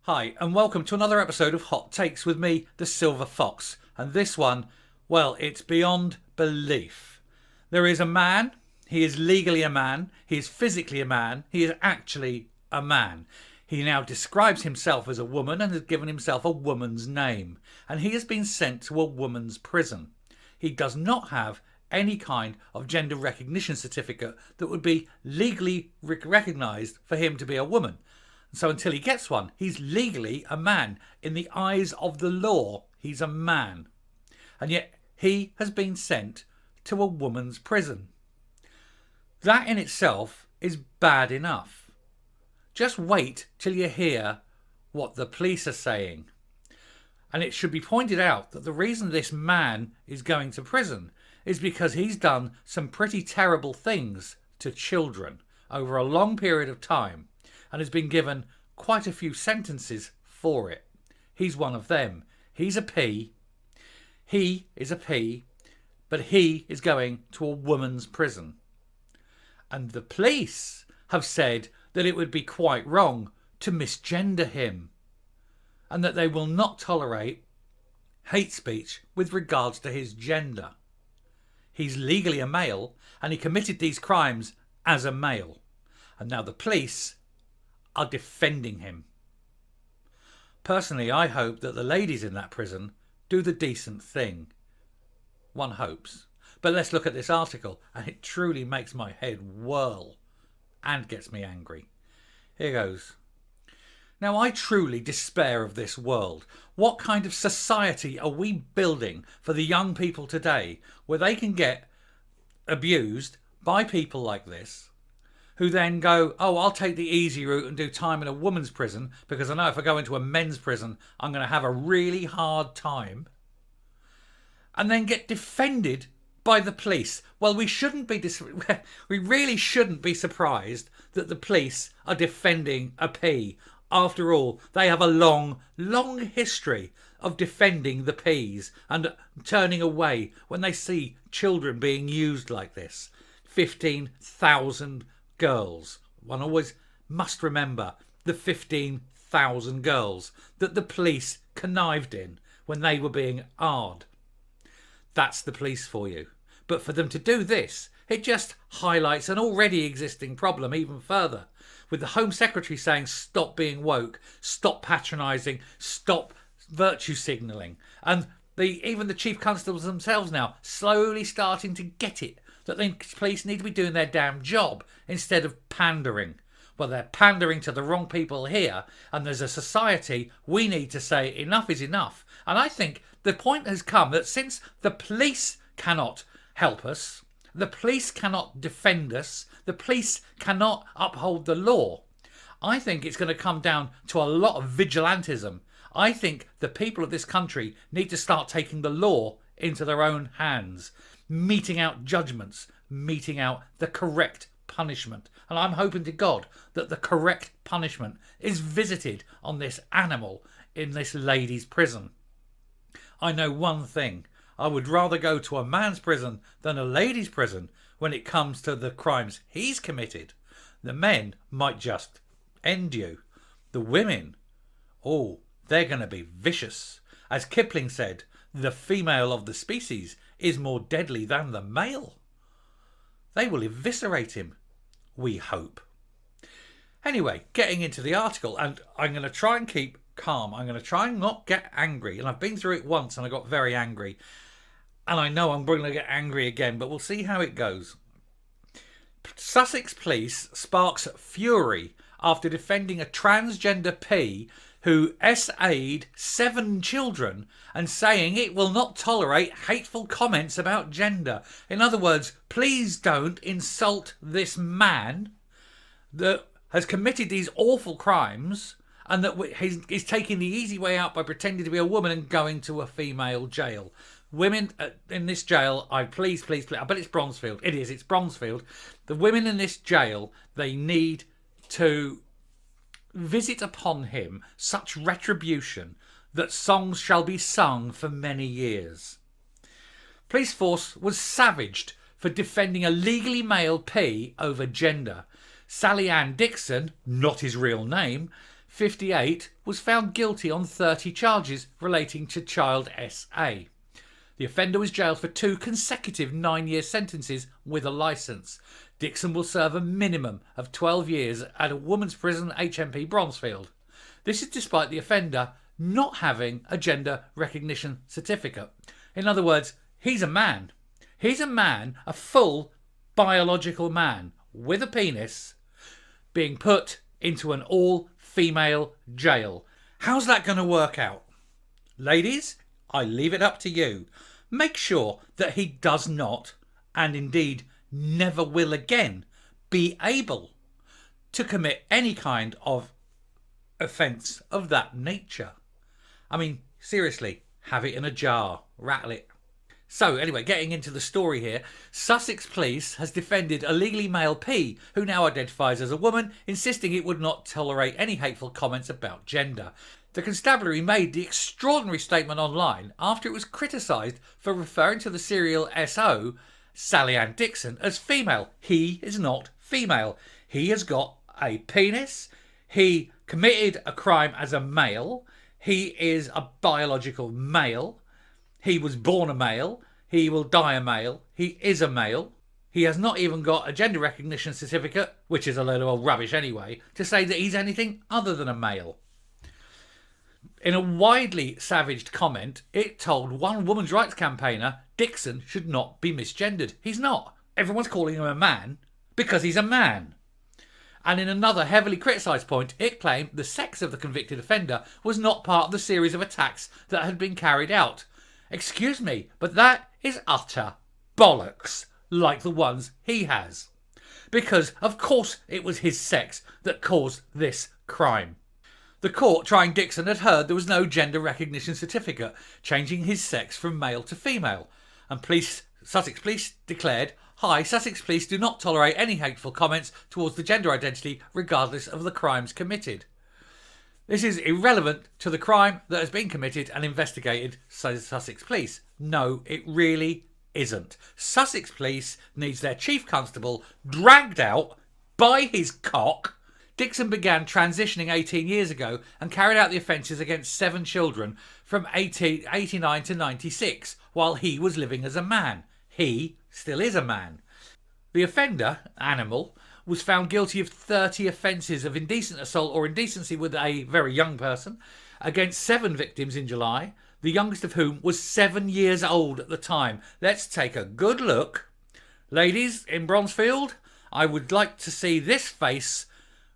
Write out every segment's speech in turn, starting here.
Hi, and welcome to another episode of Hot Takes with me, the Silver Fox. And this one, well, it's beyond belief. There is a man, he is legally a man, he is physically a man, he is actually a man. He now describes himself as a woman and has given himself a woman's name. And he has been sent to a woman's prison. He does not have any kind of gender recognition certificate that would be legally recognised for him to be a woman. So until he gets one, he's legally a man. In the eyes of the law, he's a man. And yet he has been sent to a woman's prison. That in itself is bad enough. Just wait till you hear what the police are saying. And it should be pointed out that the reason this man is going to prison is because he's done some pretty terrible things to children over a long period of time, and has been given quite a few sentences for it. He's one of them. He's a P. He is a P, but he is going to a woman's prison. And the police have said that it would be quite wrong to misgender him, and that they will not tolerate hate speech with regards to his gender. He's legally a male, and he committed these crimes as a male. And now the police are defending him. Personally, I hope that the ladies in that prison do the decent thing. One hopes. But let's look at this article, and it truly makes my head whirl and gets me angry. Here goes. Now, I truly despair of this world. What kind of society are we building for the young people today where they can get abused by people like this, who then go, oh, I'll take the easy route and do time in a woman's prison because I know if I go into a men's prison, I'm going to have a really hard time, and then get defended by the police? Well, we really shouldn't be surprised that the police are defending a P. After all, they have a long, long history of defending the Ps and turning away when they see children being used like this. 15,000 girls. One always must remember the 15,000 girls that the police connived in when they were being AR'd. That's the police for you. But for them to do this, it just highlights an already existing problem even further. With the Home Secretary saying stop being woke, stop patronising, stop virtue signalling. And even the Chief Constables themselves now slowly starting to get it, that the police need to be doing their damn job instead of pandering. Well, they're pandering to the wrong people here, and there's a society we need to say enough is enough. And I think the point has come that since the police cannot help us, the police cannot defend us, the police cannot uphold the law, I think it's going to come down to a lot of vigilantism. I think the people of this country need to start taking the law into their own hands, meting out judgments, meting out the correct punishment. And I'm hoping to God that the correct punishment is visited on this animal in this lady's prison. I know one thing. I would rather go to a man's prison than a lady's prison when it comes to the crimes he's committed. The men might just end you. The women, oh, they're going to be vicious. As Kipling said, the female of the species is more deadly than the male. They will eviscerate him, we hope. Anyway, getting into the article, and I'm going to try and keep calm. I'm going to try and not get angry. And I've been through it once and I got very angry. And I know I'm going to get angry again, but we'll see how it goes. Sussex police sparks fury after defending a transgender P who SA'd 7 children and saying it will not tolerate hateful comments about gender. In other words, please don't insult this man that has committed these awful crimes and that he's taking the easy way out by pretending to be a woman and going to a female jail. Women in this jail, please, I bet it's Bronzefield. It's Bronzefield. The women in this jail, they need to visit upon him such retribution that songs shall be sung for many years. Police force was savaged for defending a legally male P over gender. Sally Ann Dixon, not his real name, 58, was found guilty on 30 charges relating to child SA. The offender was jailed for 2 consecutive 9-year sentences with a licence. Dixon will serve a minimum of 12 years at a women's prison, HMP Bronzefield. This is despite the offender not having a gender recognition certificate. In other words, he's a man. He's a man, a full biological man with a penis, being put into an all-female jail. How's that going to work out? Ladies, I leave it up to you. Make sure that he does not, and indeed never will again, be able to commit any kind of offence of that nature. I mean, seriously, have it in a jar, rattle it. So anyway, getting into the story here, Sussex Police has defended a legally male P who now identifies as a woman, insisting it would not tolerate any hateful comments about gender. The constabulary made the extraordinary statement online after it was criticised for referring to the serial SO, Sally Ann Dixon, as female. He is not female. He has got a penis. He committed a crime as a male. He is a biological male. He was born a male. He will die a male. He is a male. He has not even got a gender recognition certificate, which is a load of old rubbish anyway, to say that he's anything other than a male. In a widely savaged comment, it told one women's rights campaigner Dixon should not be misgendered. He's not. Everyone's calling him a man because he's a man. And in another heavily criticised point, it claimed the sex of the convicted offender was not part of the series of attacks that had been carried out. Excuse me, but that is utter bollocks, like the ones he has. Because, of course, it was his sex that caused this crime. The court trying Dixon had heard there was no gender recognition certificate, changing his sex from male to female. And Sussex Police declared, "Hi, Sussex Police do not tolerate any hateful comments towards the gender identity regardless of the crimes committed." This is irrelevant to the crime that has been committed and investigated, says Sussex Police. No, it really isn't. Sussex Police needs their chief constable dragged out by his cock. Dixon began transitioning 18 years ago and carried out the offences against 7 children from 89 to 96 while he was living as a man. He still is a man. The offender, Animal, was found guilty of 30 offences of indecent assault or indecency with a very young person against 7 victims in July, the youngest of whom was 7 years old at the time. Let's take a good look. Ladies in Bronzefield, I would like to see this face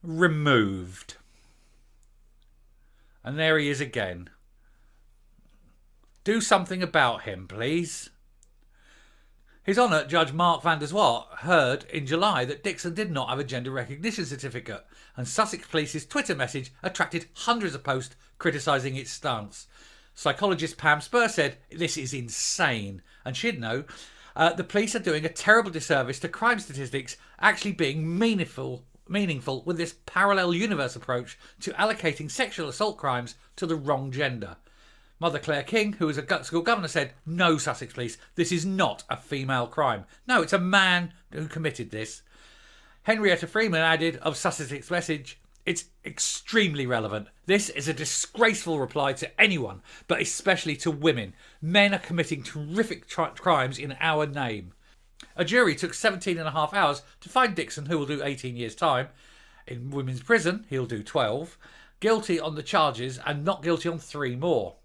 removed. And there he is again. Do something about him, please. His Honour, Judge Mark van der Zwart, heard in July that Dixon did not have a gender recognition certificate, and Sussex Police's Twitter message attracted hundreds of posts criticising its stance. Psychologist Pam Spur said, "This is insane," and she'd know. The police are doing a terrible disservice to crime statistics actually being meaningful with this parallel universe approach to allocating sexual assault crimes to the wrong gender. Mother Claire King, who was a school governor, said, "No, Sussex Police, this is not a female crime. No, it's a man who committed this." Henrietta Freeman added of Sussex's message, "It's extremely relevant. This is a disgraceful reply to anyone, but especially to women. Men are committing terrific crimes in our name." A jury took 17 and a half hours to find Dixon, who will do 18 years' time. In women's prison, he'll do 12. Guilty on the charges and not guilty on 3 more.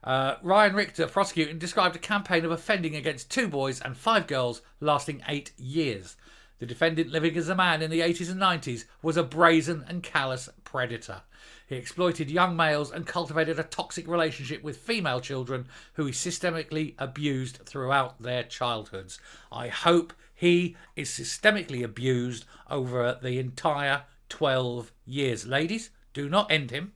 Ryan Richter, prosecuting, described a campaign of offending against 2 boys and 5 girls lasting 8 years. The defendant, living as a man in the 80s and 90s, was a brazen and callous predator. He exploited young males and cultivated a toxic relationship with female children who he systemically abused throughout their childhoods. I hope he is systemically abused over the entire 12 years. Ladies, do not end him.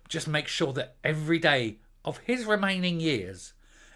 Just make sure that every day of his remaining years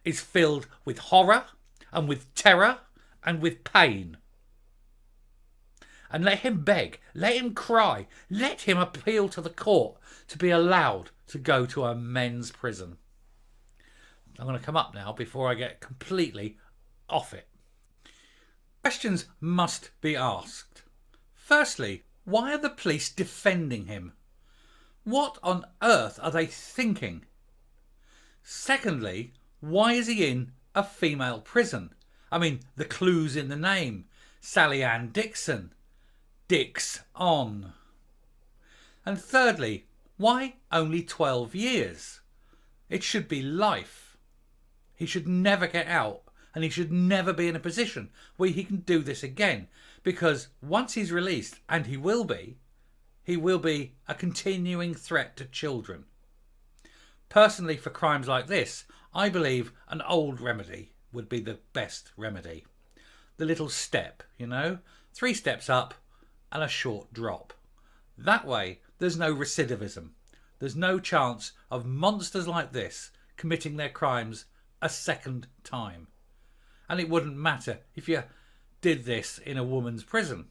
is filled with horror and with terror and with pain. And let him beg, let him cry, let him appeal to the court to be allowed to go to a men's prison. I'm going to come up now before I get completely off it. Questions must be asked. Firstly, why are the police defending him? What on earth are they thinking? Secondly, why is he in a female prison? I mean, the clue's in the name. Sally Ann Dixon. Dix on. And thirdly, why only 12 years? It should be life. He should never get out, and he should never be in a position where he can do this again, because once he's released, and he will be a continuing threat to children. Personally, for crimes like this, I believe an old remedy would be the best remedy. The little step, 3 steps up and a short drop. That way, there's no recidivism. There's no chance of monsters like this committing their crimes a second time. And it wouldn't matter if you did this in a woman's prison.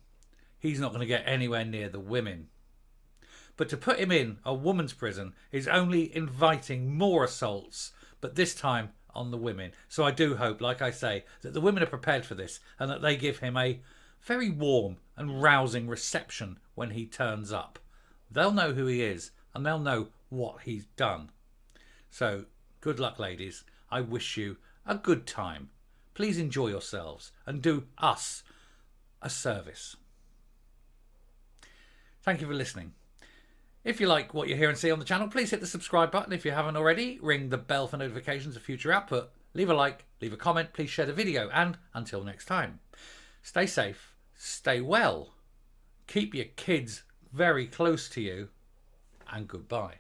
He's not going to get anywhere near the women. But to put him in a woman's prison is only inviting more assaults, but this time on the women. So I do hope, like I say, that the women are prepared for this and that they give him a very warm and rousing reception when he turns up. They'll know who he is and they'll know what he's done. So good luck, ladies. I wish you a good time. Please enjoy yourselves and do us a service. Thank you for listening. If you like what you hear and see on the channel, please hit the subscribe button. If you haven't already, ring the bell for notifications of future output. Leave a like, leave a comment, please share the video, and until next time, stay safe, stay well, keep your kids very close to you, and goodbye.